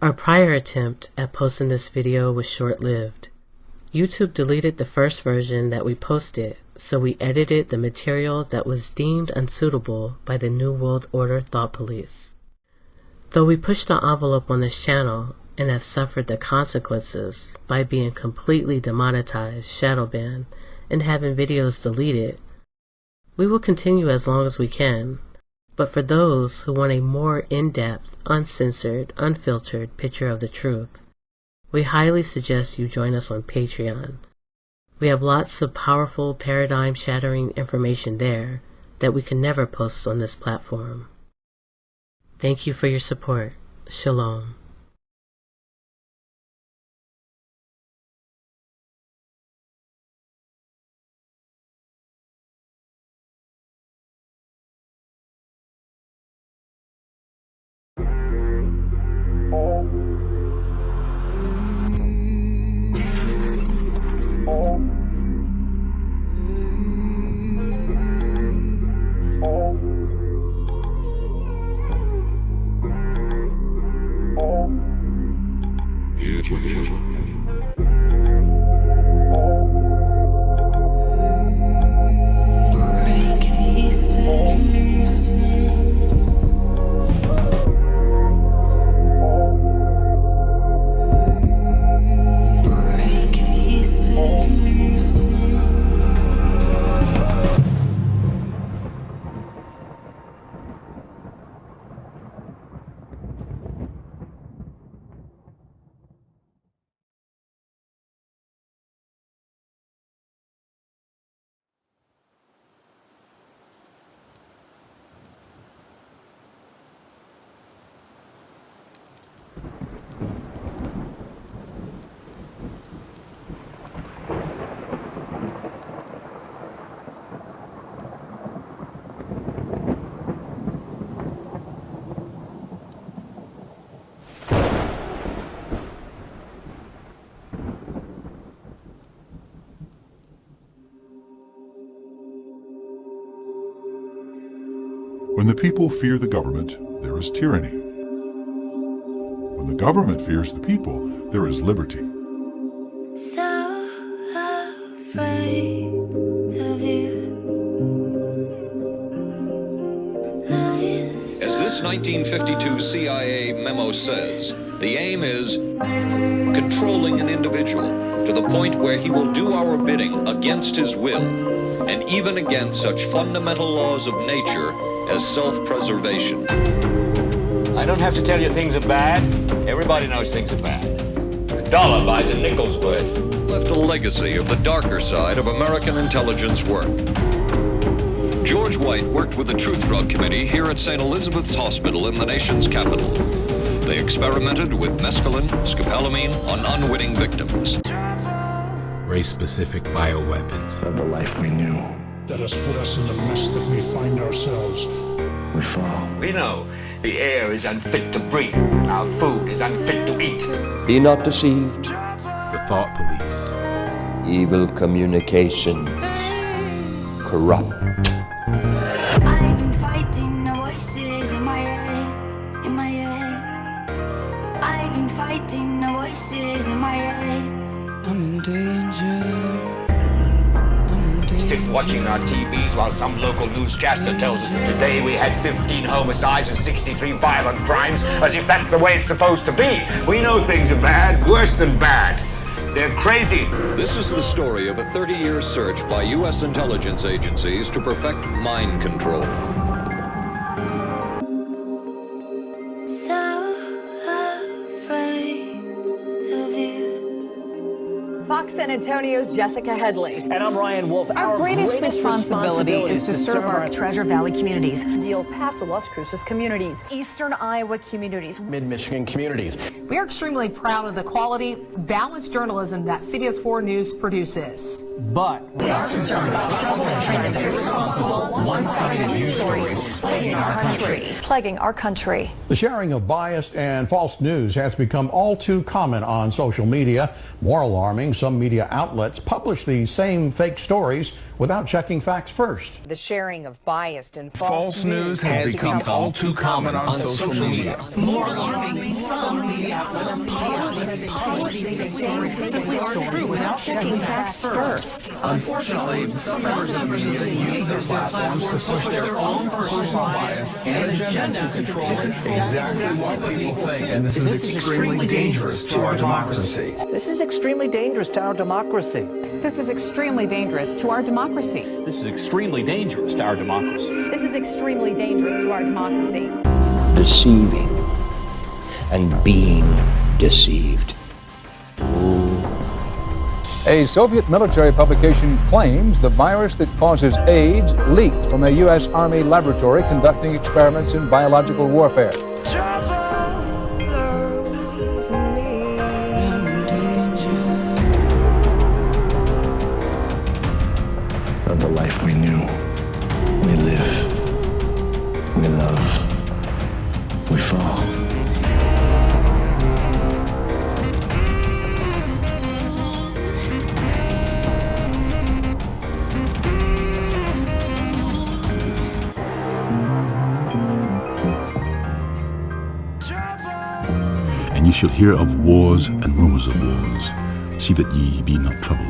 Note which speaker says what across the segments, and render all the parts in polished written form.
Speaker 1: Our prior attempt at posting this video was short-lived. YouTube deleted the first version that we posted, so we edited the material that was deemed unsuitable by the New World Order thought police. Though we pushed the envelope on this channel and have suffered the consequences by being completely demonetized, shadow banned, and having videos deleted, we will continue as long as we can. But for those who want a more in-depth, uncensored, unfiltered picture of the truth, we highly suggest you join us on Patreon. We have lots of powerful, paradigm-shattering information there that we can never post on this platform. Thank you for your support. Shalom.
Speaker 2: Break these delusions. Break these delusions.
Speaker 3: When the people fear the government, there is tyranny. When the government fears the people, there is liberty.
Speaker 2: So afraid of you.
Speaker 4: As this 1952 CIA memo says, the aim is controlling an individual to the point where he will do our bidding against his will, and even against such fundamental laws of nature as self-preservation.
Speaker 5: I don't have to tell you things are bad. Everybody knows things are bad. A dollar buys a nickel's worth.
Speaker 4: Left a legacy of the darker side of American intelligence work. George White worked with the Truth Drug Committee here at St. Elizabeth's Hospital in the nation's capital. They experimented with mescaline, scopolamine on unwitting victims.
Speaker 6: Race-specific bioweapons.
Speaker 7: Of the life we knew.
Speaker 8: That has put us in the mess that we find ourselves.
Speaker 7: We fall.
Speaker 5: We know the air is unfit to breathe, and our food is unfit to eat.
Speaker 9: Be not deceived.
Speaker 6: The thought police.
Speaker 9: Evil communication. Corrupt.
Speaker 2: I've been fighting the voices in my head, in my head. I've been fighting the voices in my head. I'm in danger.
Speaker 5: Sit watching our TVs while some local newscaster tells us that today we had 15 homicides and 63 violent crimes, as if that's the way it's supposed to be. We know things are bad, worse than bad. They're crazy.
Speaker 4: This is the story of a 30-year search by U.S. intelligence agencies to perfect mind control.
Speaker 2: So afraid of you.
Speaker 10: Fox San Antonio's Jessica Headley.
Speaker 11: And I'm Ryan Wolf.
Speaker 10: Our greatest responsibility is to serve our
Speaker 11: Treasure Valley communities,
Speaker 10: the El Paso, Las Cruces communities, Eastern Iowa communities,
Speaker 11: Mid-Michigan communities.
Speaker 12: We are extremely proud of the quality, balanced journalism that CBS 4 News produces.
Speaker 11: But
Speaker 10: we are concerned about troubling and irresponsible, one-sided news stories plaguing our country. Plaguing our country.
Speaker 13: The sharing of biased and false news has become all too common on social media. More alarming, some media outlets publish these same fake stories without checking facts first.
Speaker 10: The sharing of biased and false
Speaker 14: news has become all too common on social media.
Speaker 10: More alarming, some media true without checking facts first.
Speaker 14: Unfortunately, some members of the media use their platforms to push their own personal bias and agenda to control exactly what people think. And this is extremely dangerous to our democracy.
Speaker 11: This is extremely dangerous to our democracy.
Speaker 15: This is extremely dangerous to our democracy.
Speaker 16: This is extremely dangerous to our democracy.
Speaker 15: This is extremely dangerous to our democracy.
Speaker 9: Deceiving and being deceived.
Speaker 17: A Soviet military publication claims the virus that causes AIDS leaked from a U.S. Army laboratory conducting experiments in biological warfare.
Speaker 7: Of the life we knew, we live, we love, we fall.
Speaker 6: And ye shall hear of wars and rumors of wars. See that ye be not troubled.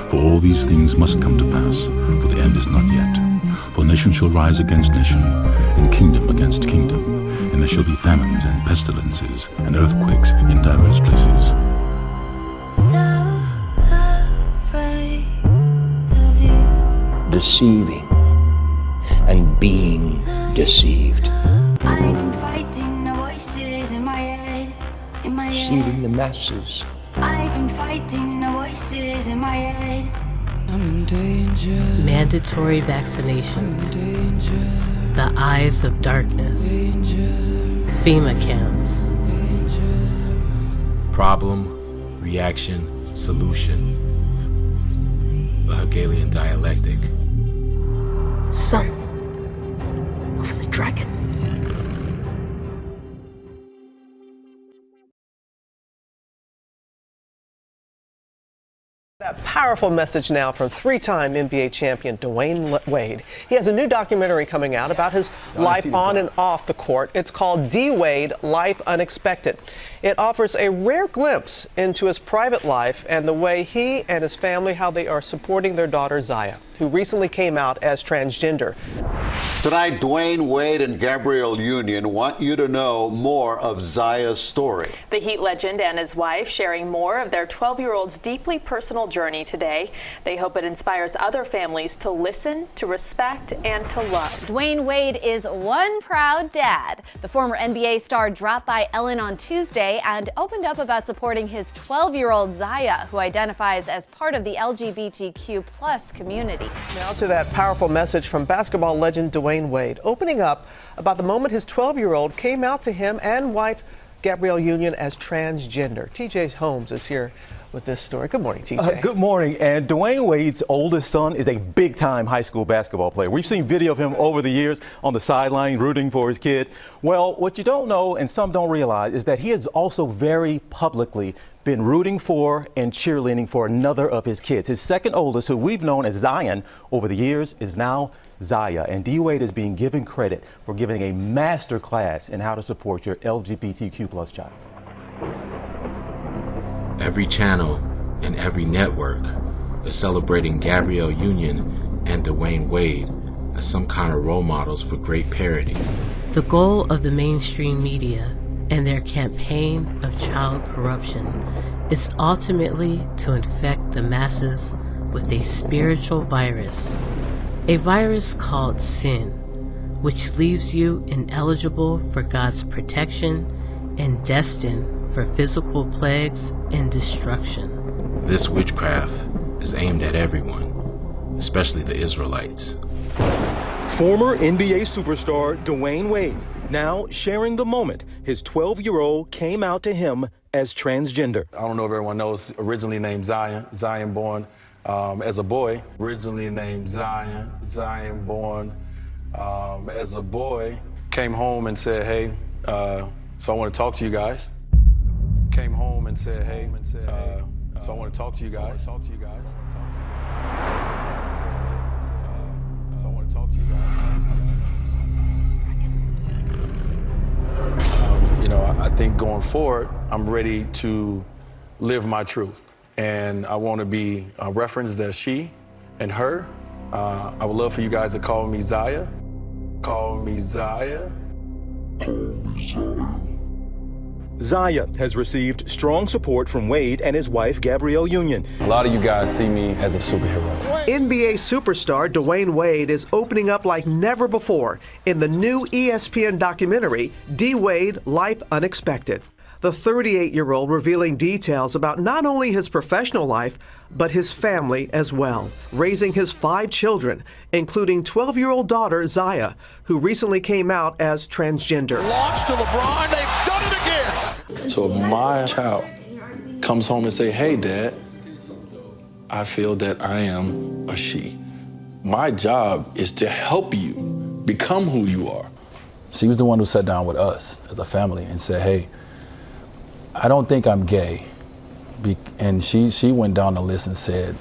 Speaker 6: For all these things must come to pass, for the end is not yet. For nation shall rise against nation, and kingdom against kingdom. And there shall be famines and pestilences, and earthquakes in divers places.
Speaker 2: So afraid of you.
Speaker 9: Deceiving and being deceived.
Speaker 2: I've been fighting the voices in my head,
Speaker 9: Deceiving the masses.
Speaker 2: I've been fighting the voices in my head.
Speaker 1: I'm in danger. Mandatory vaccinations. The eyes of darkness. FEMA camps.
Speaker 6: Problem, reaction, solution. The Hegelian dialectic.
Speaker 10: Son of the dragon.
Speaker 18: That powerful message now from three-time NBA champion Dwayne Wade. He has a new documentary coming out about his life on and off the court. It's called D-Wade, Life Unexpected. It offers a rare glimpse into his private life and the way he and his family, how they are supporting their daughter Zaya, who recently came out as transgender.
Speaker 19: Tonight, Dwayne Wade and Gabrielle Union want you to know more of Zaya's story.
Speaker 20: The Heat legend and his wife sharing more of their 12-year-old's deeply personal journey today. They hope it inspires other families to listen, to respect, and to love.
Speaker 21: Dwayne Wade is one proud dad. The former NBA star dropped by Ellen on Tuesday and opened up about supporting his 12-year-old Zaya, who identifies as part of the LGBTQ+ community.
Speaker 18: Now to that powerful message from basketball legend Dwayne Wade, opening up about the moment his 12-year-old came out to him and wife Gabrielle Union as transgender. TJ Holmes is here with this story. Good morning, TJ.
Speaker 22: Good morning. And Dwayne Wade's oldest son is a big-time high school basketball player. We've seen video of him over the years on the sideline rooting for his kid. Well, what you don't know and some don't realize is that he has also very publicly been rooting for and cheerleading for another of his kids. His second oldest, who we've known as Zion over the years, is now Zaya. And D-Wade is being given credit for giving a master class in how to support your LGBTQ+ child.
Speaker 6: Every channel and every network is celebrating Gabrielle Union and Dwayne Wade as some kind of role models for great parity.
Speaker 1: The goal of the mainstream media and their campaign of child corruption is ultimately to infect the masses with a spiritual virus, a virus called sin, which leaves you ineligible for God's protection and destined for physical plagues and destruction.
Speaker 6: This witchcraft is aimed at everyone, especially the Israelites.
Speaker 22: Former NBA superstar Dwayne Wade now sharing the moment his 12-year-old came out to him as transgender.
Speaker 23: I don't know if everyone knows, originally named Zion born as a boy. Originally named Zion born as a boy. Came home and said, hey, so I want to talk to you guys. Came home and said, hey, so I want to talk to you guys. So I want to talk to you guys. I think going forward, I'm ready to live my truth. And I want to be referenced as she and her. I would love for you guys to call me Zaya. Call me Zaya.
Speaker 22: Zaya has received strong support from Wade and his wife, Gabrielle Union.
Speaker 23: A lot of you guys see me as a superhero.
Speaker 18: NBA superstar Dwayne Wade is opening up like never before in the new ESPN documentary, D-Wade, Life Unexpected. The 38-year-old revealing details about not only his professional life, but his family as well, raising his 5 children, including 12-year-old daughter Zaya, who recently came out as transgender.
Speaker 14: Launch to LeBron, they've done it again.
Speaker 23: So if my child comes home and say, hey, Dad, I feel that I am a she. My job is to help you become who you are. She was the one who sat down with us as a family and said, hey, I don't think I'm gay. And she went down the list and said,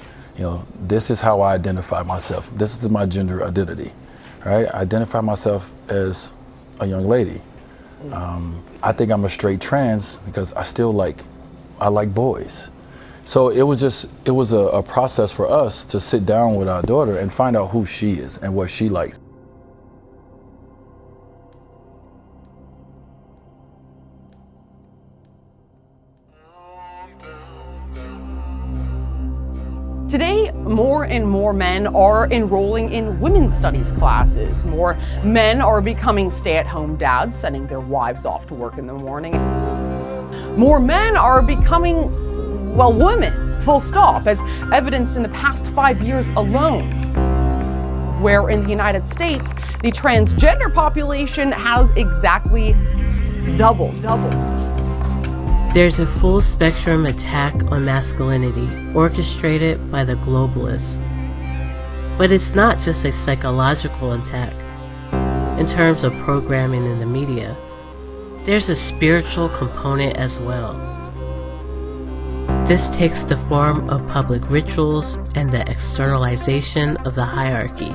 Speaker 23: this is how I identify myself. This is my gender identity, right? I identify myself as a young lady. I think I'm a straight trans because I like boys. So it was a process for us to sit down with our daughter and find out who she is and what she likes.
Speaker 3: Today, more and more men are enrolling in women's studies classes. More men are becoming stay-at-home dads, sending their wives off to work in the morning. More men are becoming, women, full stop, as evidenced in the past 5 years alone, where in the United States, the transgender population has exactly doubled.
Speaker 1: There's a full spectrum attack on masculinity orchestrated by the globalists. But it's not just a psychological attack. In terms of programming in the media, there's a spiritual component as well. This takes the form of public rituals and the externalization of the hierarchy.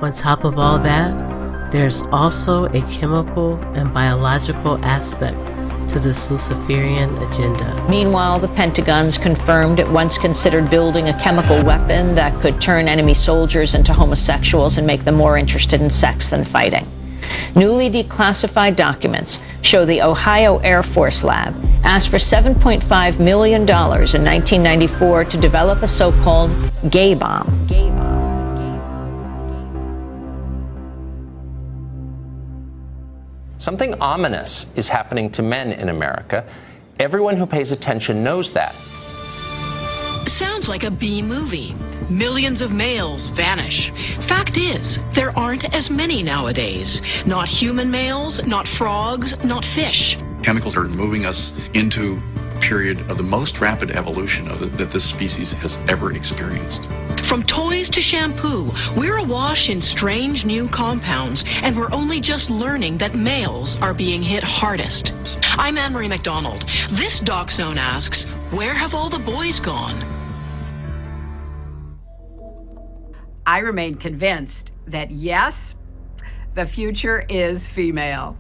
Speaker 1: On top of all that, there's also a chemical and biological aspect to this Luciferian agenda.
Speaker 5: Meanwhile, the Pentagon's confirmed it once considered building a chemical weapon that could turn enemy soldiers into homosexuals and make them more interested in sex than fighting. Newly declassified documents show the Ohio Air Force Lab asked for $7.5 million in 1994 to develop a so-called gay bomb.
Speaker 8: Something ominous is happening to men in America. Everyone who pays attention knows that.
Speaker 24: Sounds like a B movie. Millions of males vanish. Fact is, there aren't as many nowadays. Not human males, not frogs, not fish.
Speaker 25: Chemicals are moving us into a period of the most rapid evolution that this species has ever experienced.
Speaker 24: From toys to shampoo, we're awash in strange new compounds, and we're only just learning that males are being hit hardest. I'm Anne-Marie McDonald. This Doc Zone asks, where have all the boys gone?
Speaker 26: I remain convinced that yes, the future is female.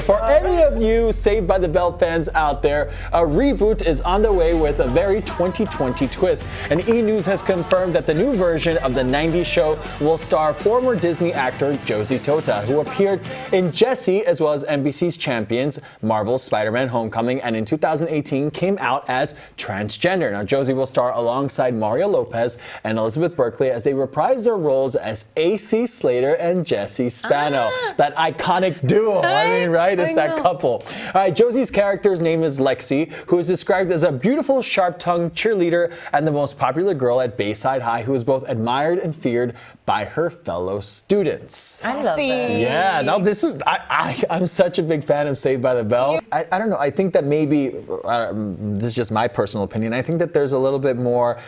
Speaker 22: For any of you Saved by the Bell fans out there, a reboot is on the way with a very 2020 twist. And E! News has confirmed that the new version of the 90s show will star former Disney actor Josie Tota, who appeared in Jessie as well as NBC's Champions, Marvel's Spider-Man Homecoming, and in 2018 came out as transgender. Now, Josie will star alongside Mario Lopez and Elizabeth Berkley as they reprise their roles as A.C. Slater and Jesse Spano. That iconic duo, right? It's that couple. All right, Josie's character's name is Lexi, who is described as a beautiful, sharp-tongued cheerleader and the most popular girl at Bayside High, who is both admired and feared by her fellow students.
Speaker 5: I love that.
Speaker 22: Yeah, no, this is, I'm such a big fan of Saved by the Bell. I don't know, I think that maybe, this is just my personal opinion, I think that there's a little bit more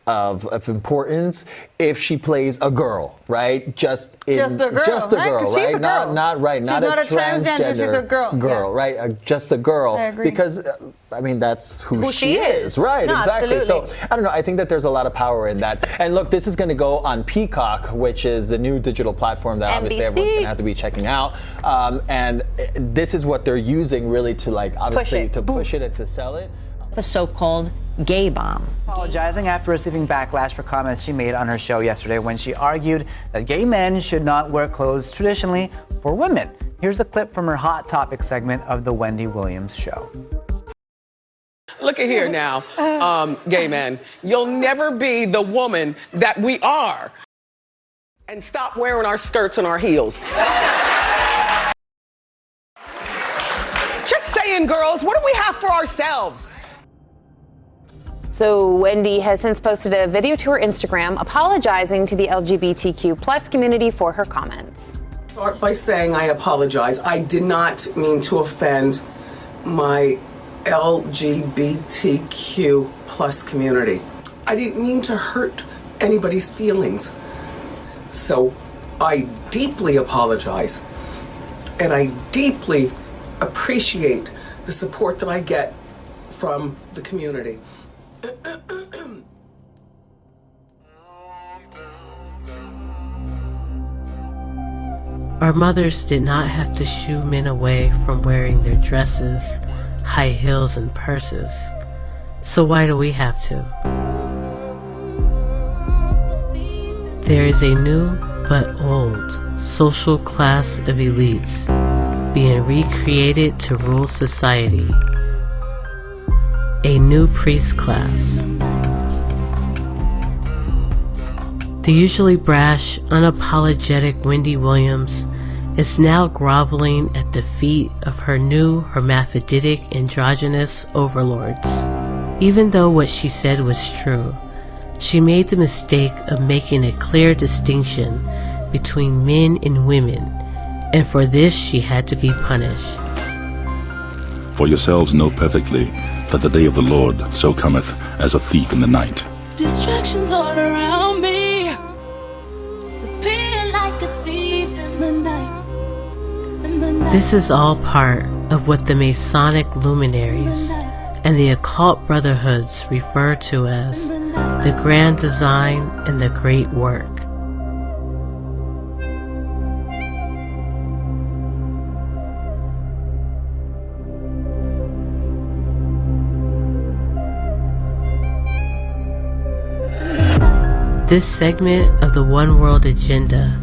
Speaker 4: of importance if she plays a girl, right?
Speaker 11: Just a girl,
Speaker 4: right?
Speaker 11: She's a girl.
Speaker 4: Not
Speaker 11: a transgender. She's a girl.
Speaker 4: Right? Just a girl.
Speaker 11: I agree.
Speaker 4: Because I mean, that's who she is, right?
Speaker 11: No,
Speaker 4: exactly.
Speaker 11: absolutely.
Speaker 4: So I don't know. I think that there's a lot of power in that. And look, this is going to go on Peacock, which is the new digital platform that obviously everyone's going to have to be checking out. And this is what they're using really to obviously push it and to sell it.
Speaker 5: A so-called gay bomb.
Speaker 12: Apologizing after receiving backlash for comments she made on her show yesterday when she argued that gay men should not wear clothes traditionally for women. Here's the clip from her Hot Topic segment of The Wendy Williams Show.
Speaker 13: Look at here now, gay men. You'll never be the woman that we are. And stop wearing our skirts and our heels. Just saying, girls, what do we have for ourselves?
Speaker 15: So Wendy has since posted a video to her Instagram apologizing to the LGBTQ plus community for her comments.
Speaker 13: Start by saying I apologize. I did not mean to offend my LGBTQ plus community. I didn't mean to hurt anybody's feelings. So I deeply apologize. And I deeply appreciate the support that I get from the community.
Speaker 1: Our mothers did not have to shoo men away from wearing their dresses, high heels, and purses. So why do we have to? There is a new but old social class of elites being recreated to rule society. A new priest class. The usually brash, unapologetic Wendy Williams is now groveling at the feet of her new hermaphroditic androgynous overlords. Even though what she said was true, she made the mistake of making a clear distinction between men and women, and for this she had to be punished.
Speaker 6: For yourselves know perfectly that the day of the Lord so cometh as a thief in the night.
Speaker 2: Distractions all around me, disappear like a thief in the night.
Speaker 1: This is all part of what the Masonic luminaries and the occult brotherhoods refer to as the grand design and the great work. This segment of the One World agenda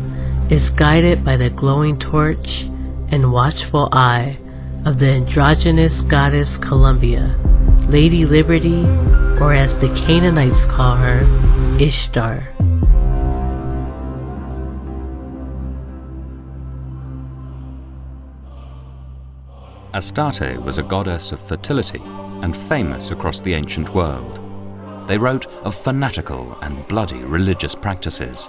Speaker 1: is guided by the glowing torch and watchful eye of the androgynous goddess Columbia, Lady Liberty, or as the Canaanites call her, Ishtar.
Speaker 16: Astarte was a goddess of fertility and famous across the ancient world. They wrote of fanatical and bloody religious practices.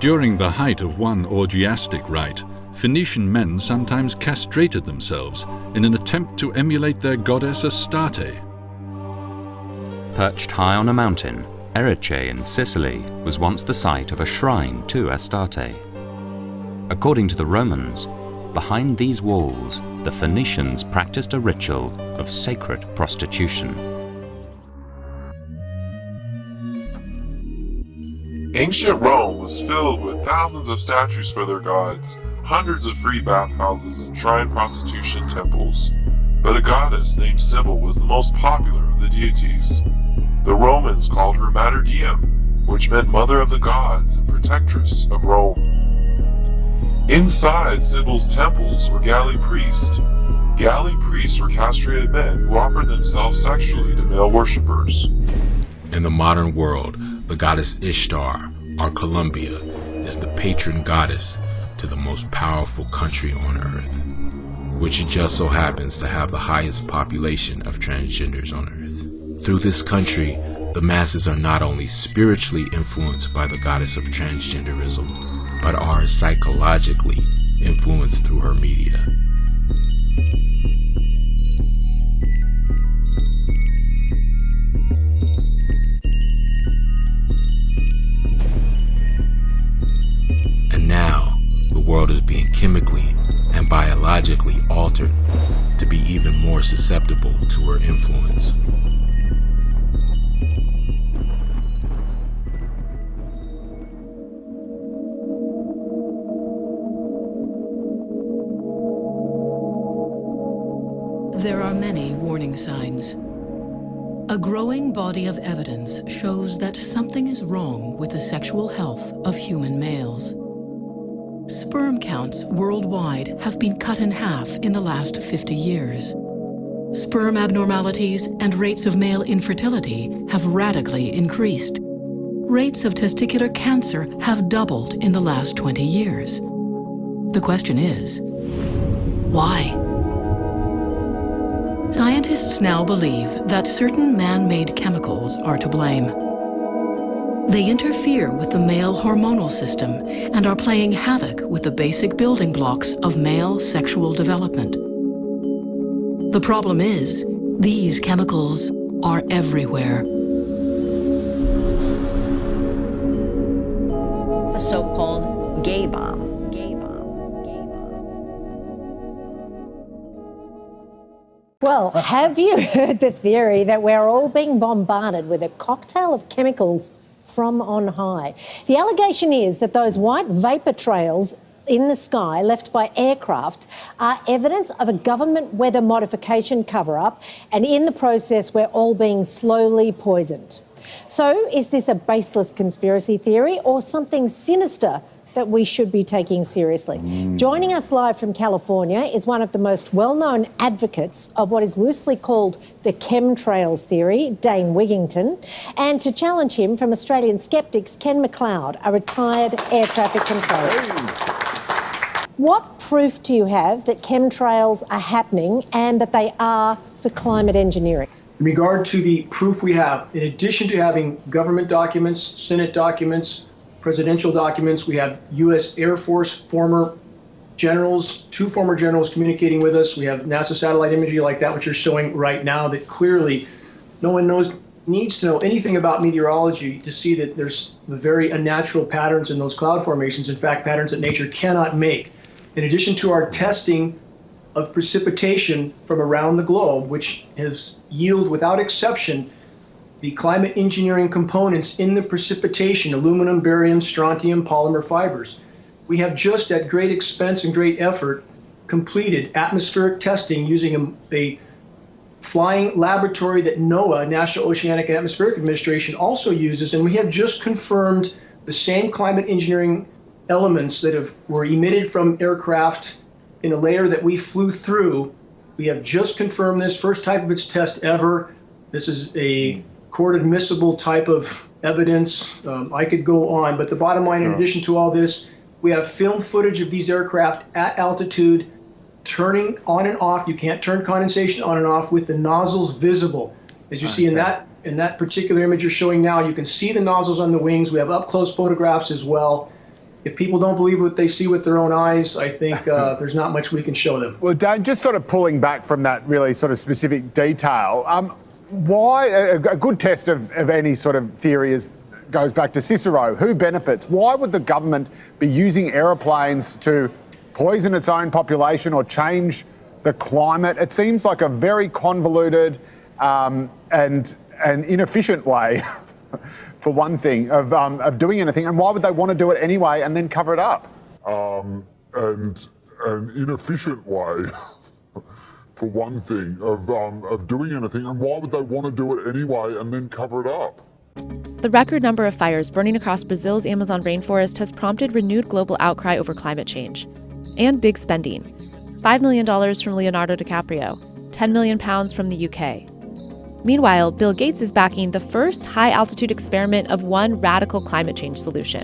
Speaker 27: During the height of one orgiastic rite, Phoenician men sometimes castrated themselves in an attempt to emulate their goddess Astarte.
Speaker 16: Perched high on a mountain, Erice in Sicily was once the site of a shrine to Astarte. According to the Romans, behind these walls, the Phoenicians practiced a ritual of sacred prostitution.
Speaker 28: Ancient Rome was filled with thousands of statues for their gods, hundreds of free bathhouses and shrine prostitution temples. But a goddess named Sybil was the most popular of the deities. The Romans called her Mater Diem, which meant Mother of the Gods and Protectress of Rome. Inside Sybil's temples were galley priests. Galley priests were castrated men who offered themselves sexually to male worshippers.
Speaker 29: In the modern world, the goddess Ishtar, or Columbia, is the patron goddess to the most powerful country on earth, which just so happens to have the highest population of transgenders on earth. Through this country, the masses are not only spiritually influenced by the goddess of transgenderism, but are psychologically influenced through her media. more susceptible to her influence.
Speaker 7: There are many warning signs. A growing body of evidence shows that something is wrong with the sexual health of human males. Sperm counts worldwide have been cut in half in the last 50 years. Sperm abnormalities and rates of male infertility have radically increased. Rates of testicular cancer have doubled in the last 20 years. The question is, why? Scientists now believe that certain man-made chemicals are to blame. They interfere with the male hormonal system and are playing havoc with the basic building blocks of male sexual development. The problem is, these chemicals are everywhere.
Speaker 5: A so-called gay bomb.
Speaker 9: Well, have you heard the theory that we're all being bombarded with a cocktail of chemicals from on high? The allegation is that those white vapour trails in the sky left by aircraft are evidence of a government weather modification cover-up, and in the process we're all being slowly poisoned. So is this a baseless conspiracy theory or something sinister that we should be taking seriously? Joining us live from California is one of the most well-known advocates of what is loosely called the chemtrails theory, Dane Wigington, and to challenge him from Australian skeptics, Ken McLeod, a retired air traffic controller. What proof do you have that chemtrails are happening and that they are for climate engineering?
Speaker 10: In regard to the proof we have, in addition to having government documents, Senate documents, presidential documents, we have U.S. Air Force former generals, 2 former generals communicating with us. We have NASA satellite imagery like that, which you're showing right now, that clearly no one needs to know anything about meteorology to see that there's very unnatural patterns in those cloud formations, in fact, patterns that nature cannot make. In addition to our testing of precipitation from around the globe, which has yielded without exception the climate engineering components in the precipitation, aluminum, barium, strontium, polymer fibers. We have just at great expense and great effort completed atmospheric testing using a flying laboratory that NOAA, National Oceanic and Atmospheric Administration, also uses, and we have just confirmed the same climate engineering elements that were emitted from aircraft in a layer that we flew through. We have just confirmed this, first type of its test ever. This is a court admissible type of evidence. I could go on, but the bottom line, in addition to all this, we have film footage of these aircraft at altitude turning on and off. You can't turn condensation on and off with the nozzles visible. As you see in that particular image you're showing now, you can see the nozzles on the wings. We have up close photographs as well. If people don't believe what they see with their own eyes, I think there's not much we can show them.
Speaker 14: Well, Dan, just sort of pulling back from that really sort of specific detail, why a good test of any sort of theory goes back to Cicero. Who benefits? Why would the government be using aeroplanes to poison its own population or change the climate? It seems like a very convoluted and inefficient way, for one thing, of doing anything. And why would they want to do it anyway and then cover it up?
Speaker 28: And an inefficient way. For one thing, of doing anything, and why would they want to do it anyway and then cover it up?
Speaker 17: The record number of fires burning across Brazil's Amazon rainforest has prompted renewed global outcry over climate change. And big spending. $5 million from Leonardo DiCaprio, £10 million from the UK. Meanwhile, Bill Gates is backing the first high-altitude experiment of one radical climate change solution,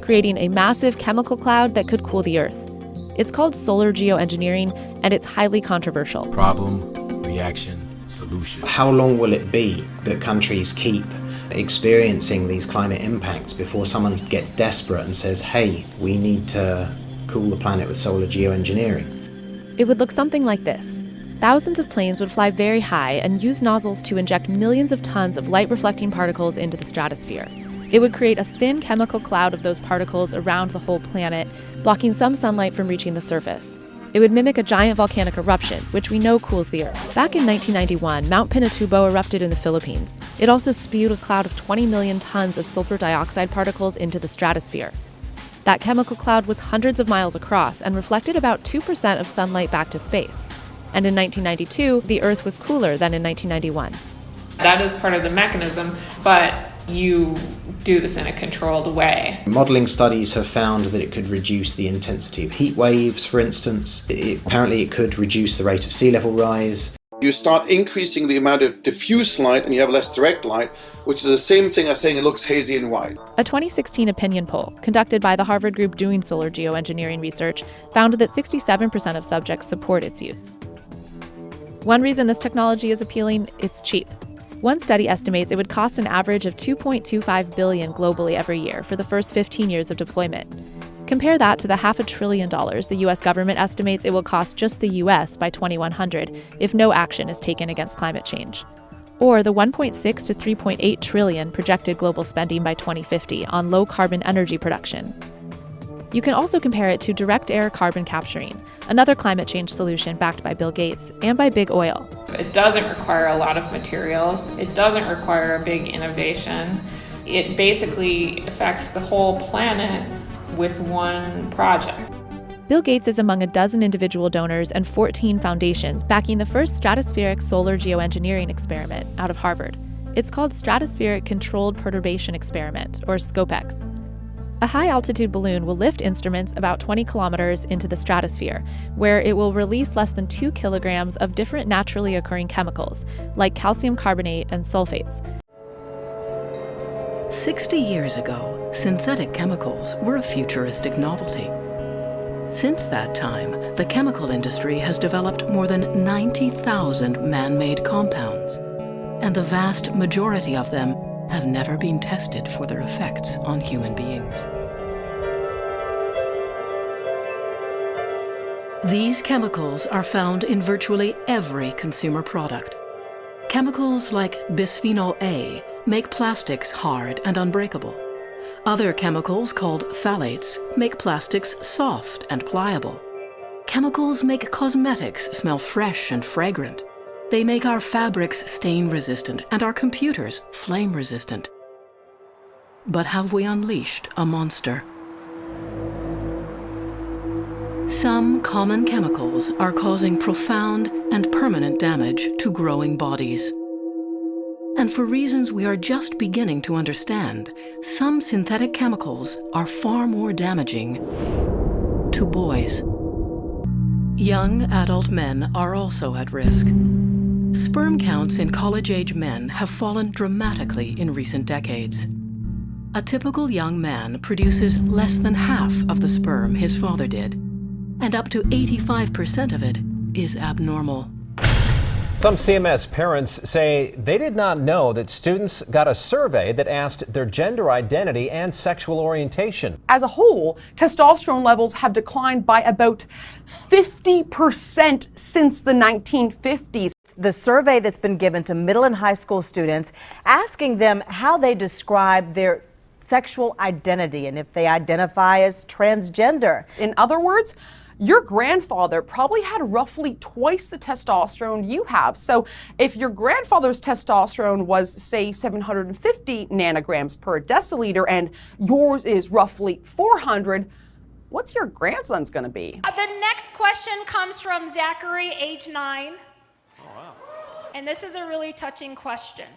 Speaker 17: creating a massive chemical cloud that could cool the Earth. It's called solar geoengineering, and it's highly controversial.
Speaker 29: Problem, reaction, solution.
Speaker 18: How long will it be that countries keep experiencing these climate impacts before someone gets desperate and says, hey, we need to cool the planet with solar geoengineering?
Speaker 17: It would look something like this. Thousands of planes would fly very high and use nozzles to inject millions of tons of light-reflecting particles into the stratosphere. It would create a thin chemical cloud of those particles around the whole planet, blocking some sunlight from reaching the surface. It would mimic a giant volcanic eruption, which we know cools the Earth. Back in 1991, Mount Pinatubo erupted in the Philippines. It also spewed a cloud of 20 million tons of sulfur dioxide particles into the stratosphere. That chemical cloud was hundreds of miles across and reflected about 2% of sunlight back to space. And in 1992, the Earth was cooler than in 1991.
Speaker 3: That is part of the mechanism, but you do this in a controlled way.
Speaker 18: Modelling studies have found that it could reduce the intensity of heat waves, for instance. Apparently it could reduce the rate of sea level rise.
Speaker 8: You start increasing the amount of diffuse light and you have less direct light, which is the same thing as saying it looks hazy and white.
Speaker 17: A 2016 opinion poll conducted by the Harvard group doing solar geoengineering research found that 67% of subjects support its use. One reason this technology is appealing, it's cheap. One study estimates it would cost an average of $2.25 billion globally every year for the first 15 years of deployment. Compare that to the $500 billion the U.S. government estimates it will cost just the U.S. by 2100 if no action is taken against climate change. Or the $1.6 to $3.8 trillion projected global spending by 2050 on low-carbon energy production. You can also compare it to direct air carbon capturing, another climate change solution backed by Bill Gates and by big oil.
Speaker 3: It doesn't require a lot of materials. It doesn't require a big innovation. It basically affects the whole planet with one project.
Speaker 17: Bill Gates is among a dozen individual donors and 14 foundations backing the first stratospheric solar geoengineering experiment out of Harvard. It's called Stratospheric Controlled Perturbation Experiment, or SCOPEX. A high-altitude balloon will lift instruments about 20 kilometers into the stratosphere, where it will release less than 2 kilograms of different naturally occurring chemicals, like calcium carbonate and sulfates.
Speaker 7: 60 years ago, synthetic chemicals were a futuristic novelty. Since that time, the chemical industry has developed more than 90,000 man-made compounds, and the vast majority of them have never been tested for their effects on human beings. These chemicals are found in virtually every consumer product. Chemicals like bisphenol A make plastics hard and unbreakable. Other chemicals called phthalates make plastics soft and pliable. Chemicals make cosmetics smell fresh and fragrant. They make our fabrics stain-resistant and our computers flame-resistant. But have we unleashed a monster? Some common chemicals are causing profound and permanent damage to growing bodies. And for reasons we are just beginning to understand, some synthetic chemicals are far more damaging to boys. Young adult men are also at risk. Sperm counts in college-age men have fallen dramatically in recent decades. A typical young man produces less than half of the sperm his father did, and up to 85% of it is abnormal.
Speaker 19: Some CMS parents say they did not know that students got a survey that asked their gender identity and sexual orientation.
Speaker 20: As a whole, testosterone levels have declined by about 50% since the 1950s.
Speaker 21: The survey that's been given to middle and high school students, asking them how they describe their sexual identity and if they identify as transgender.
Speaker 20: In other words, your grandfather probably had roughly twice the testosterone you have. So if your grandfather's testosterone was, say, 750 nanograms per deciliter and yours is roughly 400, what's your grandson's gonna be?
Speaker 23: The next question comes from Zachary, age 9.
Speaker 19: Oh, wow.
Speaker 23: And this is a really touching question.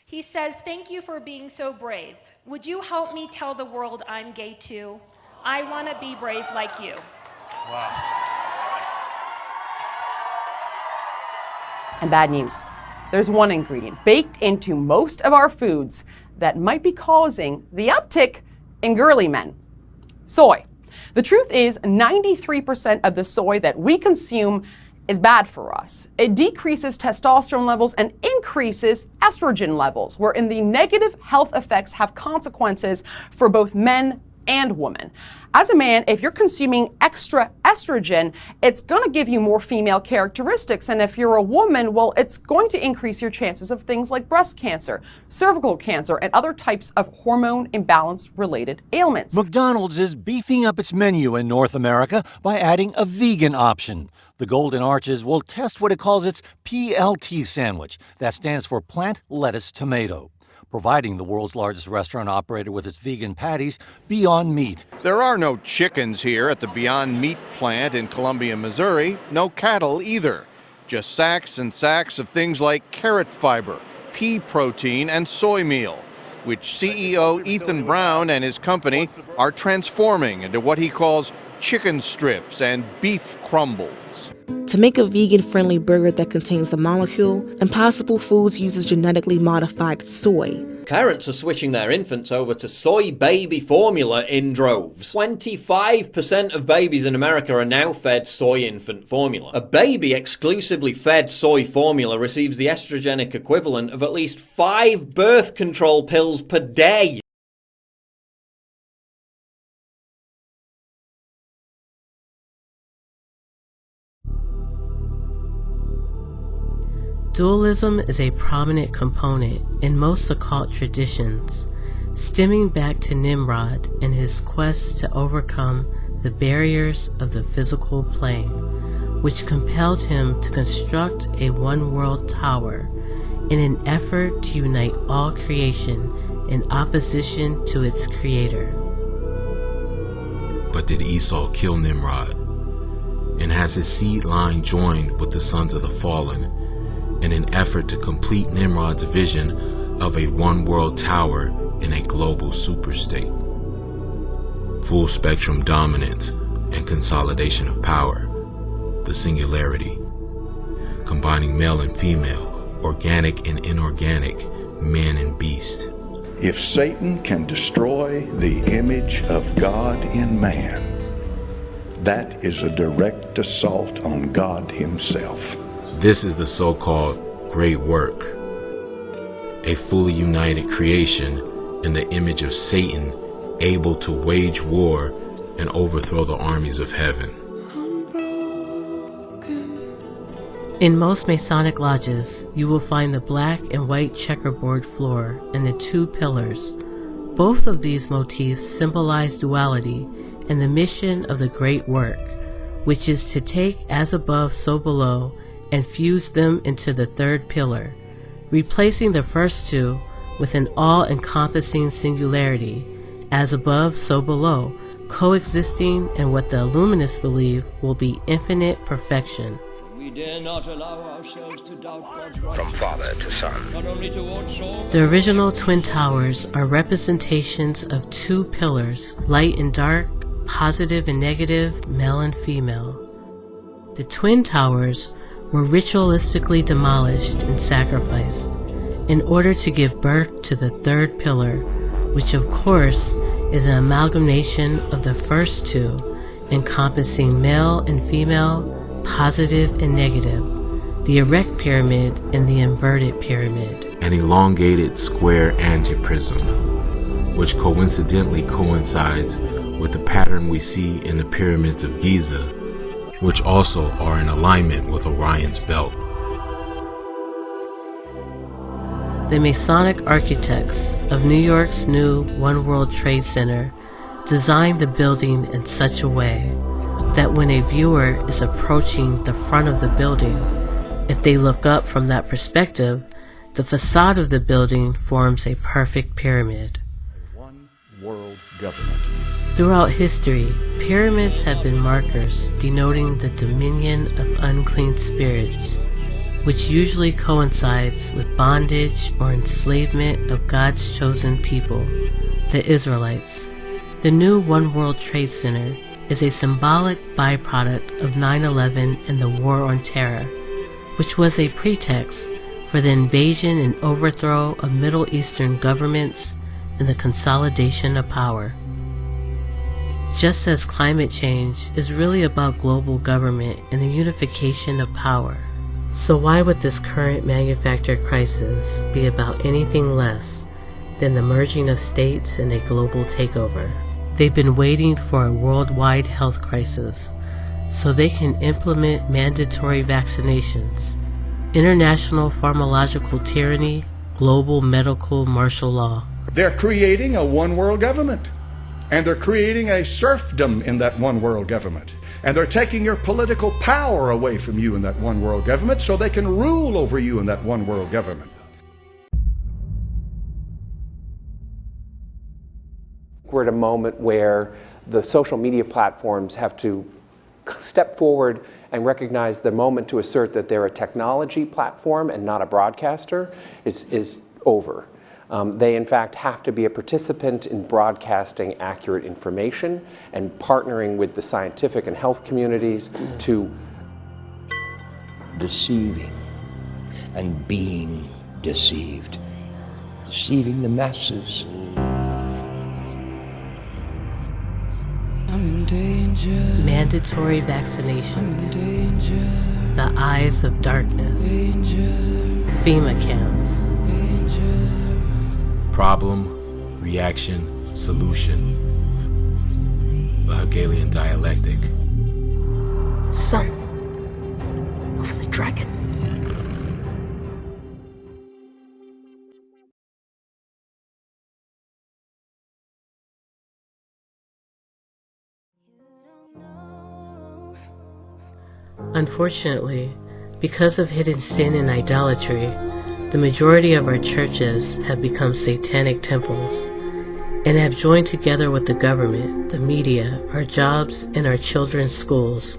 Speaker 23: He says, "Thank you for being so brave. Would you help me tell the world I'm gay too? I want to be brave like you."
Speaker 19: Wow.
Speaker 20: And bad news. There's one ingredient baked into most of our foods that might be causing the uptick in girly men. Soy. The truth is, 93% of the soy that we consume is bad for us. It decreases testosterone levels and increases estrogen levels, wherein the negative health effects have consequences for both men and woman. As a man, if you're consuming extra estrogen, it's going to give you more female characteristics. And if you're a woman, well, it's going to increase your chances of things like breast cancer, cervical cancer, and other types of hormone imbalance-related ailments.
Speaker 4: McDonald's is beefing up its menu in North America by adding a vegan option. The Golden Arches will test what it calls its PLT sandwich. That stands for plant, lettuce, tomato, providing the world's largest restaurant operator with its vegan patties Beyond Meat.
Speaker 11: There are no chickens here at the Beyond Meat plant in Columbia, Missouri. No cattle either. Just sacks and sacks of things like carrot fiber, pea protein, and soy meal, which CEO Ethan Brown and his company are transforming into what he calls chicken strips and beef crumbles.
Speaker 12: To make a vegan-friendly burger that contains the molecule, Impossible Foods uses genetically modified soy.
Speaker 13: Parents are switching their infants over to soy baby formula in droves. 25% of babies in America are now fed soy infant formula. A baby exclusively fed soy formula receives the estrogenic equivalent of at least 5 birth control pills per day.
Speaker 1: Dualism is a prominent component in most occult traditions, stemming back to Nimrod and his quest to overcome the barriers of the physical plane, which compelled him to construct a one-world tower in an effort to unite all creation in opposition to its creator.
Speaker 29: But did Esau kill Nimrod? And has his seed line joined with the sons of the fallen in an effort to complete Nimrod's vision of a one-world tower in a global superstate? Full spectrum dominance and consolidation of power, the singularity, combining male and female, organic and inorganic, man and beast.
Speaker 15: If Satan can destroy the image of God in man, that is a direct assault on God himself.
Speaker 29: This is the so-called great work, a fully united creation in the image of Satan, able to wage war and overthrow the armies of heaven.
Speaker 1: In most Masonic lodges, you will find the black and white checkerboard floor and the 2 pillars. Both of these motifs symbolize duality and the mission of the great work, which is to take as above so below and fuse them into the 3rd pillar, replacing the first 2 with an all-encompassing singularity, as above so below, coexisting in what the Illuminists believe will be infinite perfection.
Speaker 22: We dare not allow ourselves to doubt God's
Speaker 24: From father to son.
Speaker 22: not only towards soul.
Speaker 1: The original Twin Towers are representations of 2 pillars, light and dark, positive and negative, male and female. The Twin Towers were ritualistically demolished and sacrificed in order to give birth to the 3rd pillar, which of course is an amalgamation of the first 2, encompassing male and female, positive and negative, the erect pyramid and the inverted pyramid.
Speaker 29: An elongated square antiprism, which coincidentally coincides with the pattern we see in the pyramids of Giza, which also are in alignment with Orion's belt.
Speaker 1: The Masonic architects of New York's new One World Trade Center designed the building in such a way that when a viewer is approaching the front of the building, if they look up from that perspective, the facade of the building forms a perfect pyramid.
Speaker 15: One world government.
Speaker 1: Throughout history, pyramids have been markers denoting the dominion of unclean spirits, which usually coincides with bondage or enslavement of God's chosen people, the Israelites. The new One World Trade Center is a symbolic byproduct of 9/11 and the War on Terror, which was a pretext for the invasion and overthrow of Middle Eastern governments and the consolidation of power. Just as climate change is really about global government and the unification of power, so why would this current manufactured crisis be about anything less than the merging of states in a global takeover? They've been waiting for a worldwide health crisis so they can implement mandatory vaccinations, international pharmacological tyranny, global medical martial law.
Speaker 2: They're creating a one-world government, and they're creating a serfdom in that one-world government, and they're taking your political power away from you in that one-world government so they can rule over you in that one-world government.
Speaker 5: We're at a moment where the social media platforms have to step forward and recognize the moment to assert that they're a technology platform and not a broadcaster is over. They, in fact, have to be a participant in broadcasting accurate information and partnering with the scientific and health communities to
Speaker 6: deceiving and being deceived, deceiving the masses.
Speaker 1: I'm in danger. Mandatory vaccinations. The eyes of darkness. FEMA camps.
Speaker 29: Problem, reaction, solution. The Hegelian dialectic.
Speaker 6: Son of the dragon.
Speaker 1: Unfortunately, because of hidden sin and idolatry, the majority of our churches have become satanic temples and have joined together with the government, the media, our jobs, and our children's schools,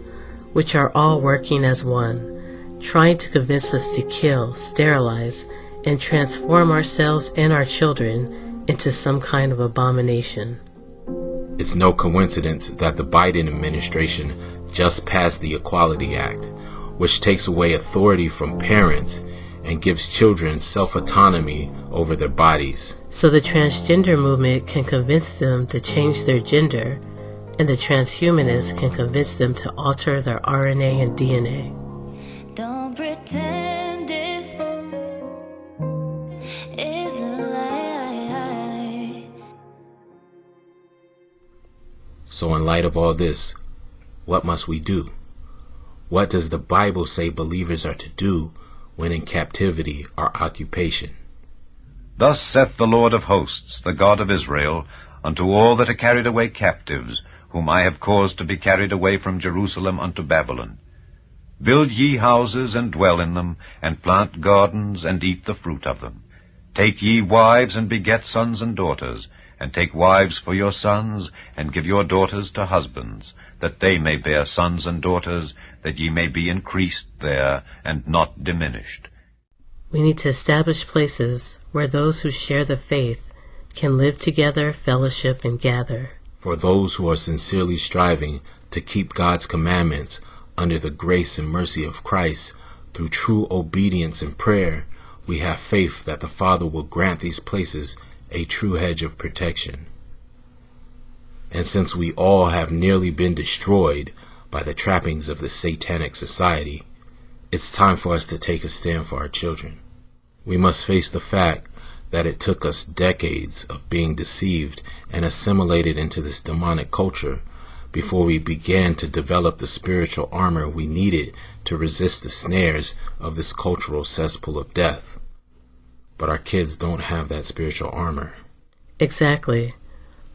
Speaker 1: which are all working as one, trying to convince us to kill, sterilize, and transform ourselves and our children into some kind of abomination.
Speaker 29: It's no coincidence that the Biden administration just passed the Equality Act, which takes away authority from parents and gives children self-autonomy over their bodies.
Speaker 1: So the transgender movement can convince them to change their gender, and the transhumanists can convince them to alter their RNA and DNA.
Speaker 9: Don't pretend this is a lie.
Speaker 29: So in light of all this, what must we do? What does the Bible say believers are to do when in captivity or occupation?
Speaker 16: Thus saith the Lord of hosts, the God of Israel, unto all that are carried away captives, whom I have caused to be carried away from Jerusalem unto Babylon. Build ye houses, and dwell in them, and plant gardens, and eat the fruit of them. Take ye wives, and beget sons and daughters, and take wives for your sons, and give your daughters to husbands, that they may bear sons and daughters, that ye may be increased there, and not diminished.
Speaker 1: We need to establish places where those who share the faith can live together, fellowship, and gather.
Speaker 29: For those who are sincerely striving to keep God's commandments under the grace and mercy of Christ, through true obedience and prayer, we have faith that the Father will grant these places a true hedge of protection. And since we all have nearly been destroyed by the trappings of the satanic society, it's time for us to take a stand for our children. We must face the fact that it took us decades of being deceived and assimilated into this demonic culture before we began to develop the spiritual armor we needed to resist the snares of this cultural cesspool of death. But our kids don't have that spiritual armor.
Speaker 1: Exactly.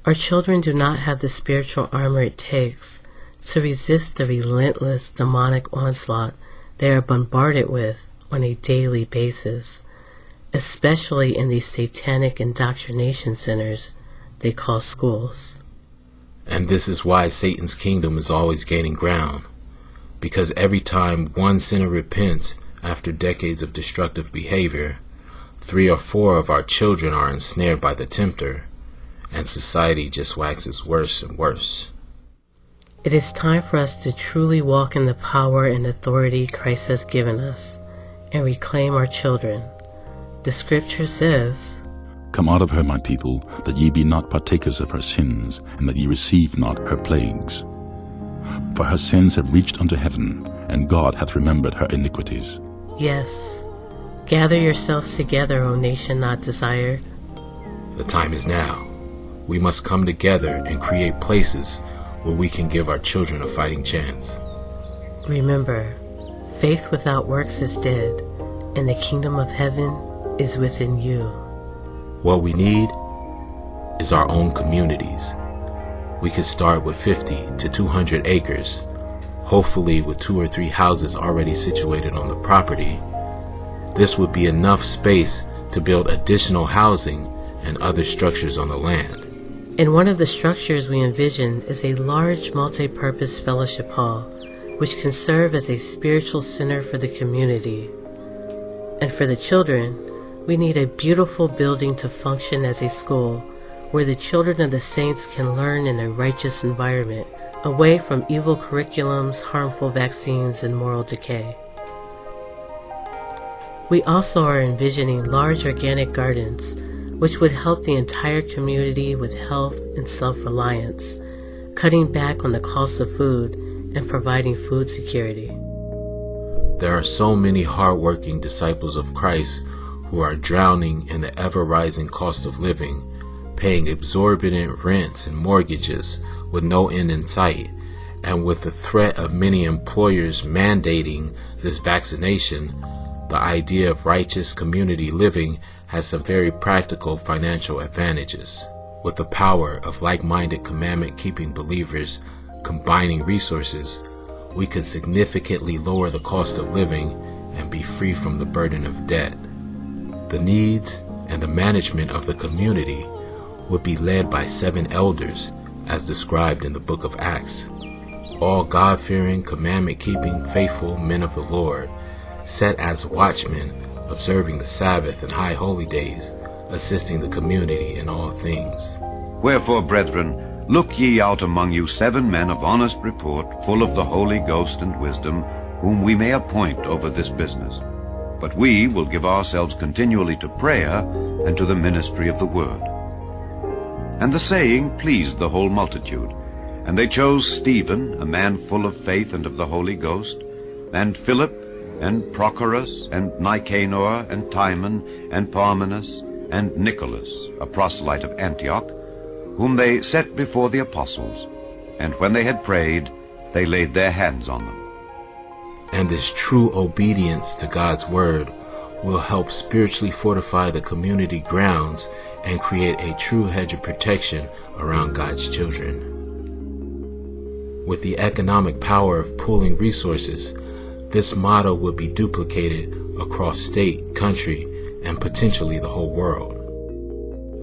Speaker 1: Our children do not have the spiritual armor it takes to resist the relentless demonic onslaught they are bombarded with on a daily basis, especially in these satanic indoctrination centers they call schools.
Speaker 29: And this is why Satan's kingdom is always gaining ground, because every time one sinner repents after decades of destructive behavior, 3 or 4 of our children are ensnared by the tempter, and society just waxes worse and worse.
Speaker 1: It is time for us to truly walk in the power and authority Christ has given us and reclaim our children. The scripture says,
Speaker 24: Come out of her, my people, that ye be not partakers of her sins, and that ye receive not her plagues. For her sins have reached unto heaven, and God hath remembered her iniquities.
Speaker 1: Yes. Gather yourselves together, O nation not desired.
Speaker 29: The time is now. We must come together and create places where we can give our children a fighting chance.
Speaker 1: Remember, faith without works is dead, and the kingdom of heaven is within you.
Speaker 29: What we need is our own communities. We could start with 50 to 200 acres, hopefully with 2 or 3 houses already situated on the property. This would be enough space to build additional housing and other structures on the land.
Speaker 1: And one of the structures we envision is a large multi-purpose fellowship hall, which can serve as a spiritual center for the community. And for the children, we need a beautiful building to function as a school where the children of the saints can learn in a righteous environment, away from evil curriculums, harmful vaccines, and moral decay. We also are envisioning large organic gardens, which would help the entire community with health and self-reliance, cutting back on the cost of food and providing food security.
Speaker 29: There are so many hardworking disciples of Christ who are drowning in the ever-rising cost of living, paying exorbitant rents and mortgages with no end in sight, and with the threat of many employers mandating this vaccination, the idea of righteous community living has some very practical financial advantages. With the power of like-minded commandment-keeping believers combining resources, we could significantly lower the cost of living and be free from the burden of debt. The needs and the management of the community would be led by 7 elders, as described in the book of Acts. All God-fearing, commandment-keeping, faithful men of the Lord, set as watchmen, observing the Sabbath and high holy days, assisting the community in all things.
Speaker 16: Wherefore, brethren, look ye out among you 7 men of honest report, full of the Holy Ghost and wisdom, whom we may appoint over this business. But we will give ourselves continually to prayer and to the ministry of the word. And the saying pleased the whole multitude. And they chose Stephen, a man full of faith and of the Holy Ghost, and Philip, and Prochorus, and Nicanor, and Timon, and Parmenas, and Nicholas, a proselyte of Antioch, whom they set before the apostles. And when they had prayed, they laid their hands on them.
Speaker 29: And this true obedience to God's word will help spiritually fortify the community grounds and create a true hedge of protection around God's children. With the economic power of pooling resources, this model would be duplicated across state, country, and potentially the whole world.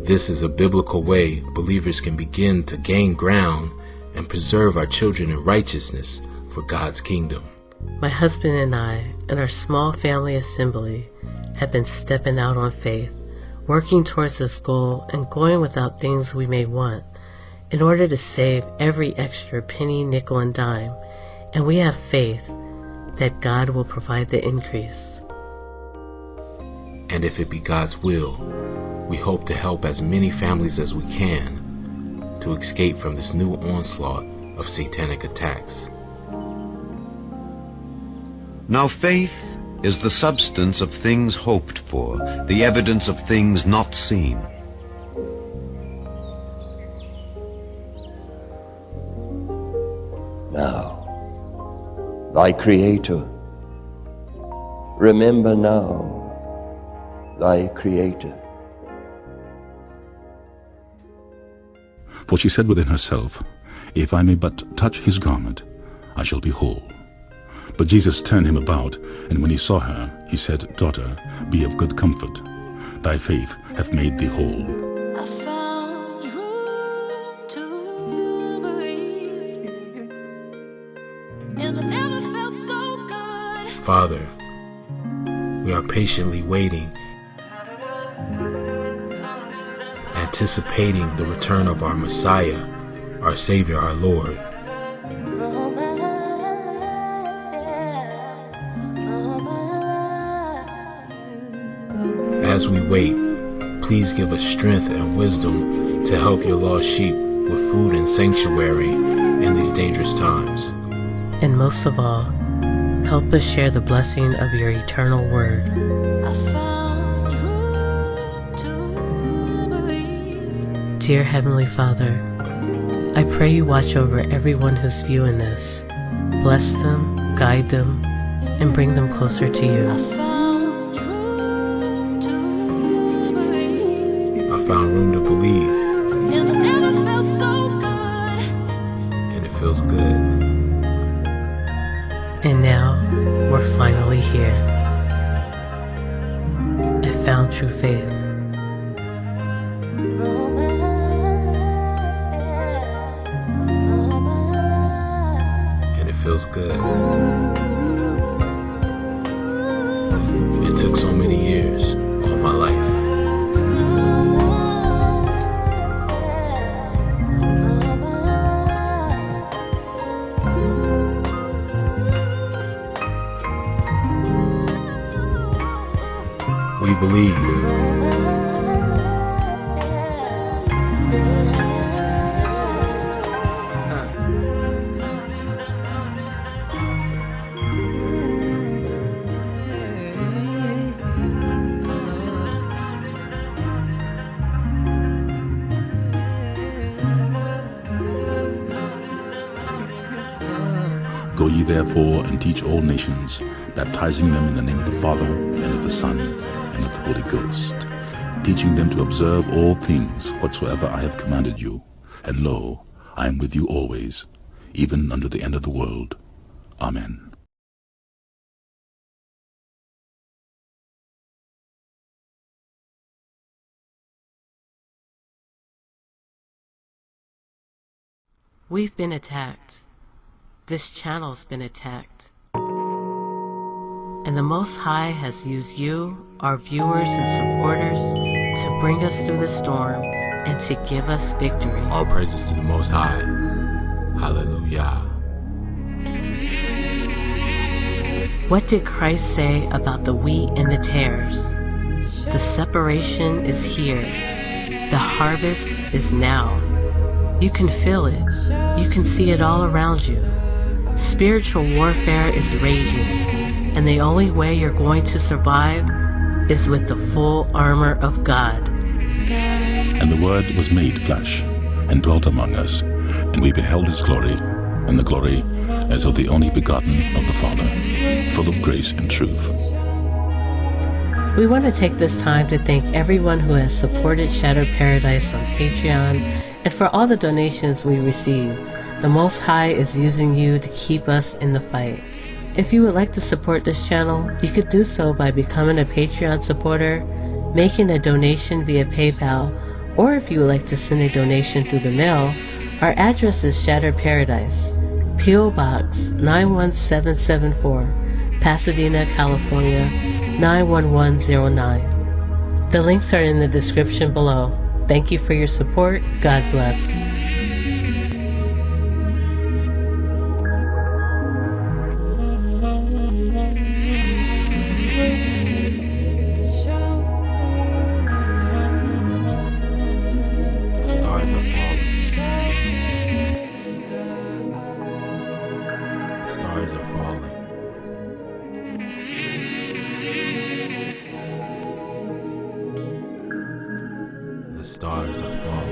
Speaker 29: This is a biblical way believers can begin to gain ground and preserve our children in righteousness for God's kingdom.
Speaker 1: My husband and I, and our small family assembly, have been stepping out on faith, working towards this goal and going without things we may want in order to save every extra penny, nickel, and dime, and we have faith that God will provide the increase.
Speaker 29: And if it be God's will, we hope to help as many families as we can to escape from this new onslaught of satanic attacks.
Speaker 16: Now faith is the substance of things hoped for, the evidence of things not seen.
Speaker 6: Now, thy Creator, remember now thy Creator.
Speaker 24: For she said within herself, If I may but touch his garment, I shall be whole. But Jesus turned him about, and when he saw her, he said, Daughter, be of good comfort. Thy faith hath made thee whole.
Speaker 9: I found room to breathe, and I never felt so good.
Speaker 29: Father, we are patiently waiting, anticipating the return of our Messiah, our Savior, our Lord. As we wait, please give us strength and wisdom to help your lost sheep with food and sanctuary in these dangerous times.
Speaker 1: And most of all, help us share the blessing of your eternal word.
Speaker 9: I found room to breathe.
Speaker 1: Dear Heavenly Father, I pray you watch over everyone who's viewing this. Bless them, guide them, and bring them closer to you.
Speaker 9: I found room to breathe.
Speaker 29: I found room to believe,
Speaker 9: And I never felt so good.
Speaker 29: and it feels good.
Speaker 1: And now, we're finally here. I found true faith.
Speaker 29: And it feels good. It took so many years, all my life. We believe.
Speaker 24: Go ye therefore and teach all nations, baptizing them in the name of the Father, and of the Son, and of the Holy Ghost, teaching them to observe all things whatsoever I have commanded you. And lo, I am with you always, even unto the end of the world. Amen.
Speaker 1: We've been attacked. This channel's been attacked. And the Most High has used you, our viewers and supporters, to bring us through the storm and to give us victory.
Speaker 29: All praises to the Most High. Hallelujah.
Speaker 1: What did Christ say about the wheat and the tares? The separation is here. The harvest is now. You can feel it. You can see it all around you. Spiritual warfare is raging, and the only way you're going to survive is with the full armor of God.
Speaker 24: And the Word was made flesh, and dwelt among us, and we beheld his glory, and the glory as of the only begotten of the Father, full of grace and truth.
Speaker 1: We want to take this time to thank everyone who has supported Shattered Paradise on Patreon, and for all the donations we received. The Most High is using you to keep us in the fight. If you would like to support this channel, you could do so by becoming a Patreon supporter, making a donation via PayPal, or if you would like to send a donation through the mail, our address is Shattered Paradise, P.O. Box 91774, Pasadena, California 91109. The links are in the description below. Thank you for your support. God bless.
Speaker 29: The stars are falling. The stars are falling. The stars are falling.